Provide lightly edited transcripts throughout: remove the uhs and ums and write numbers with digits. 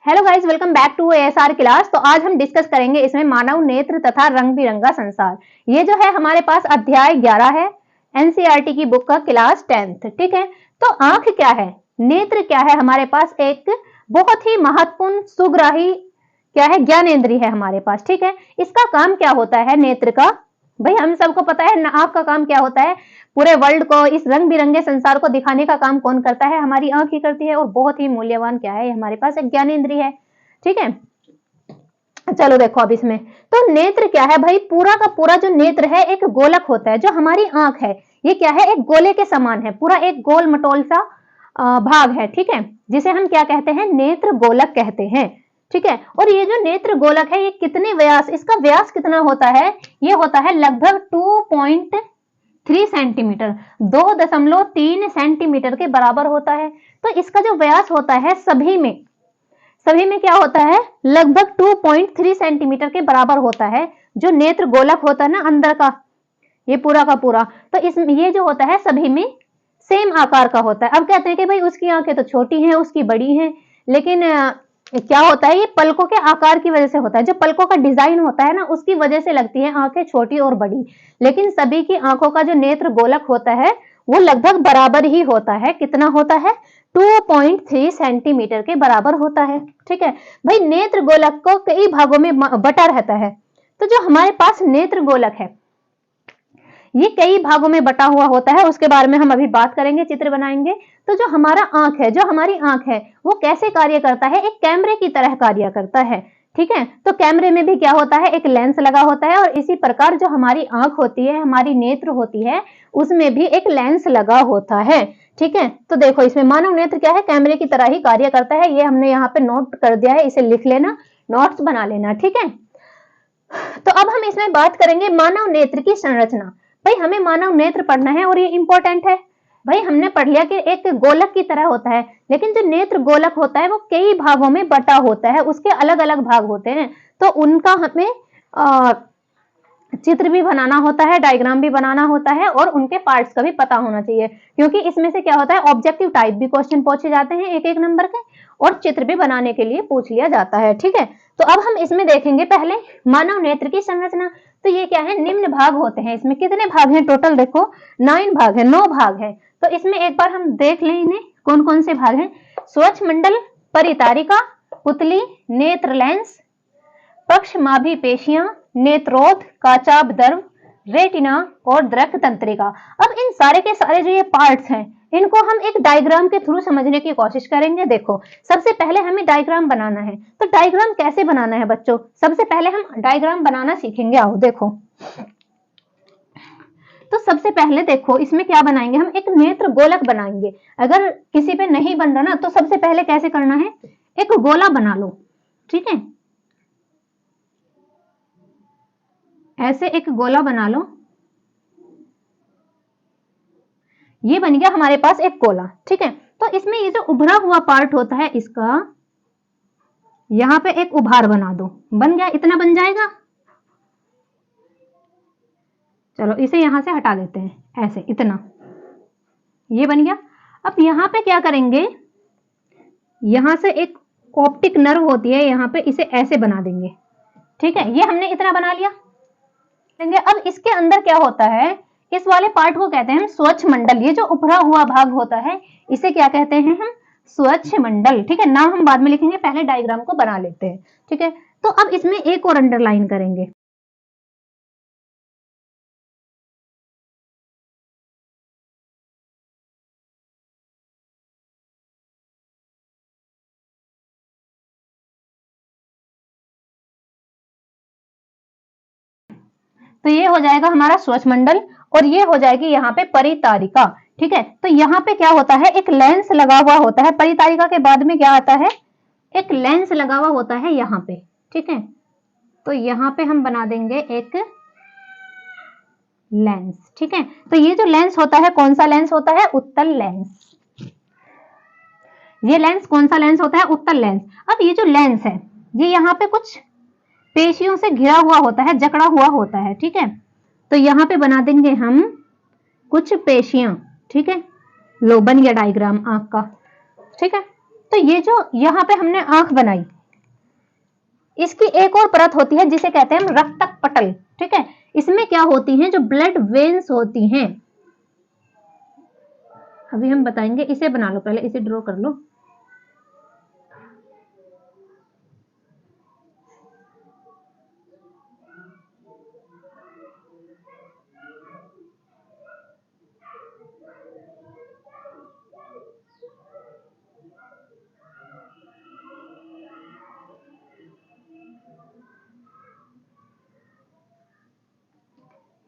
Hello guys, welcome back to ASR class. तो आज हम डिस्कस करेंगे इसमें मानव नेत्र तथा रंग बिरंगा संसार। ये जो है हमारे पास अध्याय 11 है, एनसीईआरटी की बुक का क्लास 10th। ठीक है, तो आंख क्या है, नेत्र क्या है, हमारे पास एक बहुत ही महत्वपूर्ण सुग्राही क्या है, ज्ञानेंद्रिय है हमारे पास। ठीक है, इसका काम क्या होता है नेत्र का, भाई हम सबको पता है आंख का काम क्या होता है, पूरे वर्ल्ड को, इस रंग बिरंगे संसार को दिखाने का काम कौन करता है, हमारी आंख ही करती है। और बहुत ही मूल्यवान क्या है, हमारे पास एक ज्ञानेंद्रिय है। ठीक है, चलो देखो अब इसमें तो नेत्र क्या है भाई, पूरा का पूरा जो नेत्र है एक गोलक होता है। जो हमारी आंख है ये क्या है, एक गोले के समान है, पूरा एक गोल मटोल सा भाग है। ठीक है, जिसे हम क्या कहते हैं, नेत्र गोलक कहते हैं। ठीक है, और ये जो नेत्र गोलक है ये कितने व्यास, इसका व्यास कितना होता है, ये होता है लगभग 2.3 सेंटीमीटर, 2.3 सेंटीमीटर के बराबर होता है। तो इसका जो व्यास होता है सभी में क्या होता है, लगभग 2.3 सेंटीमीटर के बराबर होता है। जो नेत्र गोलक होता है ना अंदर का, ये पूरा का पूरा, तो इसमें ये जो होता है सभी में सेम आकार का होता है। अब कहते हैं कि भाई उसकी आंखें तो छोटी हैं, उसकी बड़ी हैं, लेकिन क्या होता है, ये पलकों के आकार की वजह से होता है। जो पलकों का डिजाइन होता है ना, उसकी वजह से लगती है आंखें छोटी और बड़ी, लेकिन सभी की आंखों का जो नेत्र गोलक होता है वो लगभग बराबर ही होता है। कितना होता है, 2.3 सेंटीमीटर के बराबर होता है। ठीक है भाई, नेत्र गोलक को कई भागों में बटा रहता है। तो जो हमारे पास नेत्र गोलक है ये कई भागों में बटा हुआ होता है, उसके बारे में हम अभी बात करेंगे, चित्र बनाएंगे। तो जो हमारा आंख है, जो हमारी आंख है वो कैसे कार्य करता है, एक कैमरे की तरह कार्य करता है। ठीक है, तो कैमरे में भी क्या होता है, एक लेंस लगा होता है, और इसी प्रकार जो हमारी आंख होती है, हमारी नेत्र होती है, उसमें भी एक लेंस लगा होता है। ठीक है, तो देखो इसमें मानव नेत्र क्या है, कैमरे की तरह ही कार्य करता है। ये हमने यहाँ पे नोट कर दिया है, इसे लिख लेना, नोट्स बना लेना। ठीक है, तो अब हम इसमें बात करेंगे मानव नेत्र की संरचना। भाई हमें मानव नेत्र पढ़ना है और ये इंपॉर्टेंट है। भाई हमने पढ़ लिया कि एक गोलक की तरह होता है, लेकिन जो नेत्र गोलक होता है वो कई भागों में बटा होता है, उसके अलग अलग भाग होते हैं। तो उनका हमें चित्र भी बनाना होता है, डायग्राम भी बनाना होता है, और उनके पार्ट्स का भी पता होना चाहिए, क्योंकि इसमें से क्या होता है, ऑब्जेक्टिव टाइप भी क्वेश्चन पूछे जाते हैं एक एक नंबर के, और चित्र भी बनाने के लिए पूछ लिया जाता है। ठीक है, तो अब हम इसमें देखेंगे पहले मानव नेत्र की संरचना। तो ये क्या है, निम्न भाग होते हैं। इसमें कितने भाग हैं टोटल, देखो 9 भाग है, 9 भाग है। तो इसमें एक बार हम देख लें इन्हें, कौन कौन से भाग हैं। स्वच्छ मंडल, परितारिका, पुतली, नेत्र लेंस, पक्षमाभी पेशियां, नेत्रोध, काचाभदर्भ, रेटिना और दृक तंत्रिका। अब इन सारे के सारे जो ये पार्ट्स हैं इनको हम एक डायग्राम के थ्रू समझने की कोशिश करेंगे। देखो सबसे पहले हमें डायग्राम बनाना है। तो डायग्राम कैसे बनाना है बच्चों, सबसे पहले हम डायग्राम बनाना सीखेंगे। आओ देखो, तो सबसे पहले देखो इसमें क्या बनाएंगे, हम एक नेत्र गोलक बनाएंगे। अगर किसी पे नहीं बन रहा ना, तो सबसे पहले कैसे करना है, एक गोला बना लो। ठीक है, ऐसे एक गोला बना लो, ये बन गया हमारे पास एक गोला। ठीक है, तो इसमें ये जो उभरा हुआ पार्ट होता है इसका यहां पे एक उभार बना दो, बन गया, इतना बन जाएगा। चलो इसे यहां से हटा देते हैं, ऐसे इतना, ये बन गया। अब यहां पे क्या करेंगे, यहां से एक ऑप्टिक नर्व होती है यहां पे, इसे ऐसे बना देंगे। ठीक है, ये हमने इतना बना लिया। अब इसके अंदर क्या होता है, इस वाले पार्ट को कहते हैं हम स्वच्छ मंडल। ये जो उभरा हुआ भाग होता है इसे क्या कहते हैं हम, स्वच्छ मंडल। ठीक है, नाम हम बाद में लिखेंगे, पहले डायग्राम को बना लेते हैं। ठीक है, तो अब इसमें एक और अंडरलाइन करेंगे। तो ये हो जाएगा हमारा स्वच्छ मंडल, और ये हो जाएगी यहाँ पे परितारिका। ठीक है, तो यहाँ पे क्या होता है, एक लेंस लगा हुआ होता है। परितारिका के बाद में क्या आता है, एक लेंस लगा हुआ होता है यहाँ पे। ठीक है, तो यहाँ पे हम बना देंगे एक लेंस। ठीक है, तो ये जो लेंस होता है, कौन सा लेंस होता है, उत्तल लेंस। ये लेंस कौन सा लेंस होता है, उत्तल लेंस। अब ये जो लेंस है ये यहाँ पे कुछ पेशियों से घिरा हुआ होता है, जकड़ा हुआ होता है। ठीक है, तो यहाँ पे बना देंगे हम कुछ पेशियां। ठीक है, लो बन गया डायग्राम आंख का। ठीक है, तो ये जो यहाँ पे हमने आंख बनाई, इसकी एक और परत होती है जिसे कहते हैं हम रक्तक पटल, ठीक है। इसमें क्या होती हैं, जो ब्लड वेन्स होती हैं, अभी हम बताएंगे। इसे बना लो, पहले इसे ड्रॉ कर लो।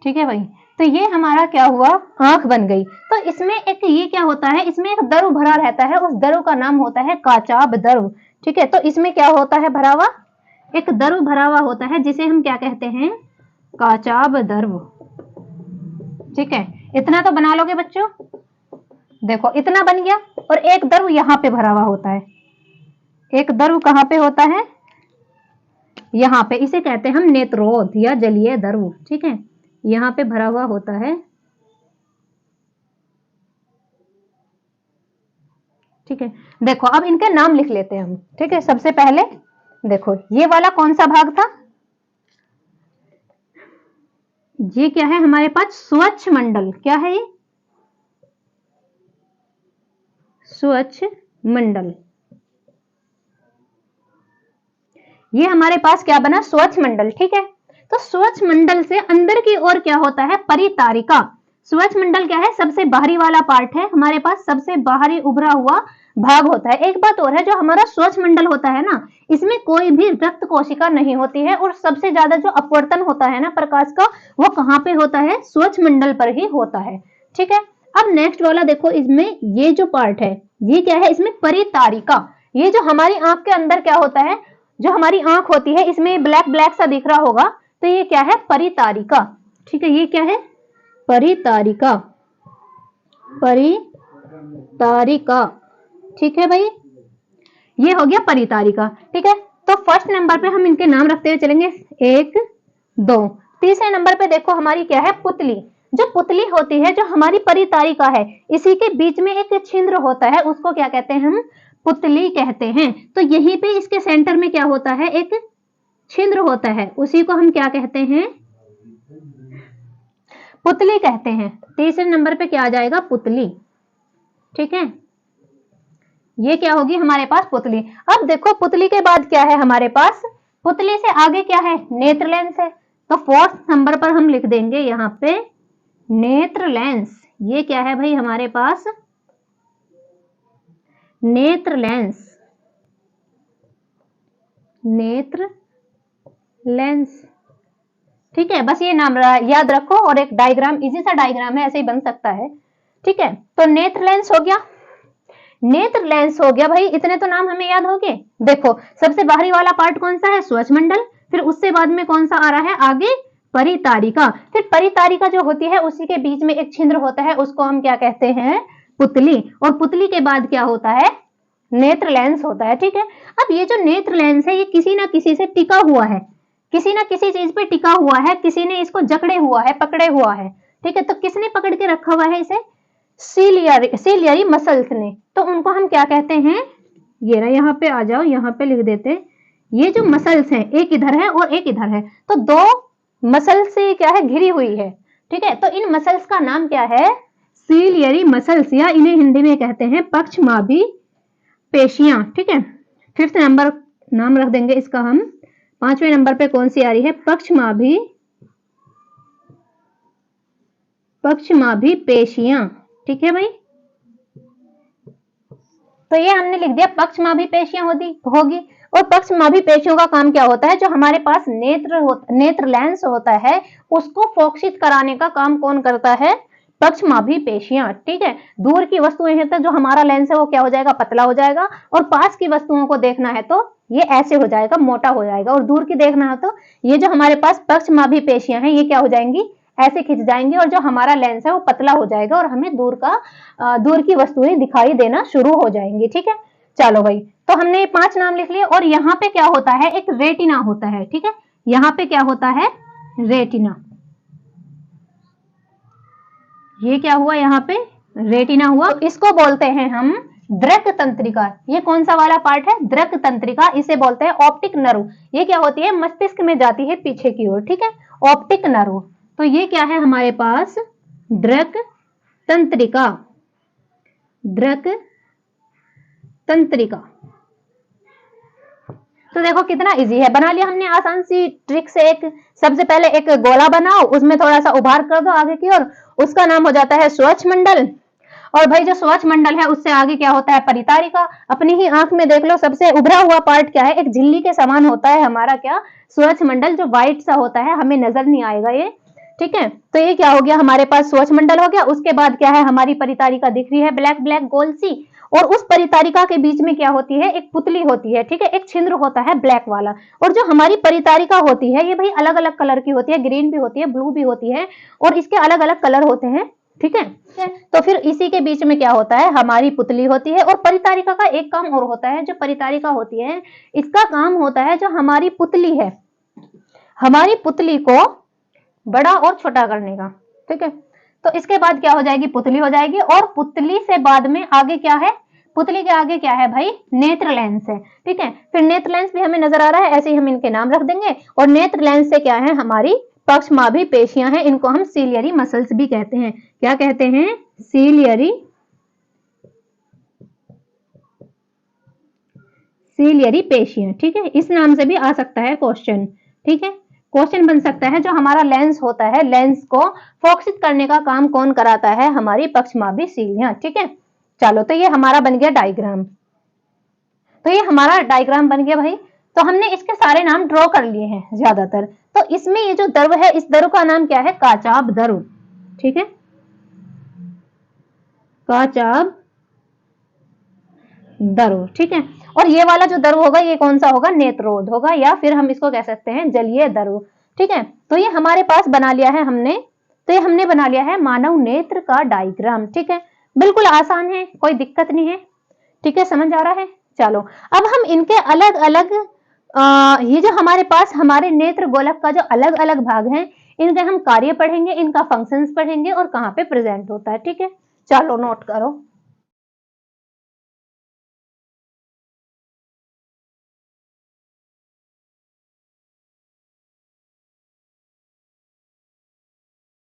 ठीक है भाई, तो ये हमारा क्या हुआ, आंख बन गई। तो इसमें एक ये क्या होता है, इसमें एक दरु भरा रहता है, उस दरु का नाम होता है काचाब दरु, ठीक है। तो इसमें क्या होता है, भरा हुआ, एक दरु भरा हुआ होता है जिसे हम क्या कहते हैं, काचाब दरु, ठीक है। इतना तो बना लोगे बच्चों, देखो इतना बन गया। और एक दरु यहाँ पे भरा हुआ होता है, एक दरु कहाँ पे होता है, यहाँ पे, इसे कहते हैं हम नेत्रोध या जलीय दरु, ठीक है। यहाँ पे भरा हुआ होता है, ठीक है। देखो अब इनके नाम लिख लेते हैं हम, ठीक है। सबसे पहले देखो ये वाला कौन सा भाग था, ये क्या है हमारे पास, स्वच्छ मंडल, क्या है ये, स्वच्छ मंडल। ये हमारे पास क्या बना, स्वच्छ मंडल, ठीक है। तो स्वच्छ मंडल से अंदर की ओर क्या होता है, परितारिका। स्वच्छ मंडल क्या है, सबसे बाहरी वाला पार्ट है हमारे पास, सबसे बाहरी उभरा हुआ भाग होता है। एक बात और है, जो हमारा स्वच्छ मंडल होता है ना, इसमें कोई भी रक्त कोशिका नहीं होती है, और सबसे ज्यादा जो अपवर्तन होता है ना प्रकाश का, वो कहाँ पे होता है, स्वच्छ मंडल पर ही होता है, ठीक है। अब नेक्स्ट वाला देखो, इसमें ये जो पार्ट है ये क्या है, इसमें परितारिका। ये जो हमारी आंख के अंदर क्या होता है, जो हमारी आंख होती है, इसमें ब्लैक ब्लैक सा दिख रहा होगा, तो ये क्या है, परितारिका, ठीक है। ये क्या है, परितारिका, परितारिका, ठीक है भाई, ये हो गया परितारिका, ठीक है। तो फर्स्ट नंबर पे हम इनके नाम रखते हुए चलेंगे, 1 2। तीसरे नंबर पे देखो हमारी क्या है, पुतली। जो पुतली होती है, जो हमारी परितारिका है, इसी के बीच में एक छिद्र होता है, उसको क्या कहते हैं हम, पुतली कहते हैं। तो यहीं पे इसके सेंटर में क्या होता है, एक छिद्र होता है, उसी को हम क्या कहते हैं, पुतली कहते हैं। तीसरे नंबर पे क्या आ जाएगा, पुतली, ठीक है। ये क्या होगी हमारे पास, पुतली। अब देखो पुतली के बाद क्या है हमारे पास, पुतली से आगे क्या है, नेत्र लेंस है। तो फोर्थ नंबर पर हम लिख देंगे यहाँ पे नेत्र लेंस। ये क्या है भाई हमारे पास, नेत्र लेंस, नेत्र लेंस, ठीक है। बस ये नाम याद रखो, और एक डायग्राम, इजी सा डायग्राम है, ऐसे ही बन सकता है, ठीक है। तो नेत्र लेंस हो गया, नेत्र लेंस हो गया भाई, इतने तो नाम हमें याद हो गए। देखो सबसे बाहरी वाला पार्ट कौन सा है, स्वच्छ मंडल, फिर उससे बाद में कौन सा आ रहा है आगे, परितारिका। फिर परितारिका जो होती है, उसी के बीच में एक छिद्र होता है, उसको हम क्या कहते हैं, पुतली। और पुतली के बाद क्या होता है, नेत्र लेंस होता है, ठीक है। अब ये जो नेत्र लेंस है, ये किसी ना किसी से टिका हुआ है, किसी ना किसी चीज पे टिका हुआ है, किसी ने इसको जकड़े हुआ है, पकड़े हुआ है, ठीक है। तो किसने पकड़ के रखा हुआ है इसे, सीलियरी मसल्स ने। तो उनको हम क्या कहते हैं, ये ना, यहाँ पे आ जाओ, यहाँ पे लिख देते हैं, ये जो मसल्स हैं, एक इधर है और एक इधर है, तो दो मसल से क्या है, घिरी हुई है, ठीक है। तो इन मसल्स का नाम क्या है, सीलियरी मसल्स, या इन्हें हिंदी में कहते हैं पक्षमाभी पेशियां, ठीक है। फिफ्थ नंबर नाम रख देंगे इसका हम। पांचवें नंबर पे कौन सी आ रही है, पक्षमाभी पेशियां, ठीक है भाई। तो ये हमने लिख दिया, पक्षमाभी पेशियां होगी। और पक्षमाभी पेशियों का काम क्या होता है, जो हमारे पास नेत्र लेंस होता है, उसको फोकसित कराने का काम कौन करता है, पक्षमाभी पेशियां, ठीक है। दूर की वस्तुएं हैं तो जो हमारा लेंस है वो क्या हो जाएगा, पतला हो जाएगा, और पास की वस्तुओं को देखना है तो ये ऐसे हो जाएगा, मोटा हो जाएगा, और दूर की देखना है तो ये जो हमारे पास पक्षमाभी पेशियां हैं, ये क्या हो जाएंगी, ऐसे खिंच जाएंगी, और जो हमारा लेंस है वो पतला हो जाएगा, और हमें दूर की वस्तुएं दिखाई देना शुरू हो जाएंगी, ठीक है। चलो भाई, तो हमने 5 नाम लिख लिए। और यहाँ पे क्या होता है, एक रेटिना होता है, ठीक है। यहाँ पे क्या होता है, रेटिना, ये क्या हुआ, यहाँ पे रेटिना हुआ। इसको बोलते हैं हम दृक तंत्रिका, ये कौन सा वाला पार्ट है? दृक तंत्रिका, इसे बोलते हैं ऑप्टिक नर्व। ये क्या होती है? मस्तिष्क में जाती है पीछे की ओर, ठीक है, ऑप्टिक नर्व। तो ये क्या है हमारे पास? दृक तंत्रिका, दृक तंत्रिका। तो देखो कितना इजी है, बना लिया हमने आसान सी ट्रिक से। एक सबसे पहले एक गोला बनाओ, उसमें थोड़ा सा उभार कर दो आगे की ओर, उसका नाम हो जाता है स्वच्छ मंडल। और भाई जो स्वच्छ मंडल है उससे आगे क्या होता है? परितारिका। अपनी ही आंख में देख लो, सबसे उभरा हुआ पार्ट क्या है? एक झिल्ली के समान होता है हमारा क्या? स्वच्छ मंडल, जो व्हाइट सा होता है, हमें नजर नहीं आएगा ये, ठीक है। तो ये क्या हो गया हमारे पास? स्वच्छ मंडल हो गया। उसके बाद क्या है? हमारी परितारिका दिख रही है, ब्लैक ब्लैक गोल सी, और उस परितारिका के बीच में क्या होती है? एक पुतली होती है, ठीक है, एक छिद्र होता है ब्लैक वाला। और जो हमारी परितारिका होती है ये भाई अलग अलग कलर की होती है, ग्रीन भी होती है, ब्लू भी होती है, और इसके अलग अलग कलर होते हैं, ठीक है। तो फिर इसी के बीच में क्या होता है? हमारी पुतली होती है। और परितारिका का एक काम और होता है, जो परितारिका होती है इसका काम होता है, जो हमारी पुतली है, हमारी पुतली को बड़ा और छोटा करने का, ठीक है। तो इसके बाद क्या हो जाएगी? पुतली हो जाएगी। और पुतली से बाद में आगे क्या है? पुतली के आगे क्या है भाई? नेत्र लेंस है, ठीक है। फिर नेत्र लेंस भी हमें नजर आ रहा है, ऐसे ही हम इनके नाम रख देंगे। और नेत्र लेंस से क्या है? हमारी पक्षमाभी पेशियां हैं, इनको हम सीलियरी मसल्स भी कहते हैं। क्या कहते हैं? सीलियरी, सीलियरी पेशियां, ठीक है। इस नाम से भी आ सकता है क्वेश्चन, ठीक है। क्वेश्चन बन सकता है, जो हमारा लेंस होता है, लेंस को फोकसित करने का काम कौन कराता है? हमारी पक्षमाभी सीलियां, ठीक है। चलो, तो ये हमारा बन गया डायग्राम। तो ये हमारा डायग्राम बन गया भाई। तो हमने इसके सारे नाम ड्रॉ कर लिए हैं ज्यादातर। तो इसमें ये जो द्रव है, इस द्रव का नाम क्या है? काचाभ द्रव, ठीक है, काचाभ द्रव, ठीक है। और ये वाला जो द्रव होगा ये कौन सा होगा? नेत्रोध होगा, या फिर हम इसको कह सकते हैं जलीय द्रव, ठीक है। तो ये हमारे पास बना लिया है हमने। तो ये हमने बना लिया है मानव नेत्र का डायग्राम, ठीक है। बिल्कुल आसान है, कोई दिक्कत नहीं है, ठीक है, समझ आ रहा है। चलो, अब हम इनके अलग अलग ये जो हमारे पास हमारे नेत्र गोलक का जो अलग अलग भाग है, इनके हम कार्य पढ़ेंगे, इनका फंक्शंस पढ़ेंगे, और कहाँ पे प्रेजेंट होता है, ठीक है। चलो नोट करो।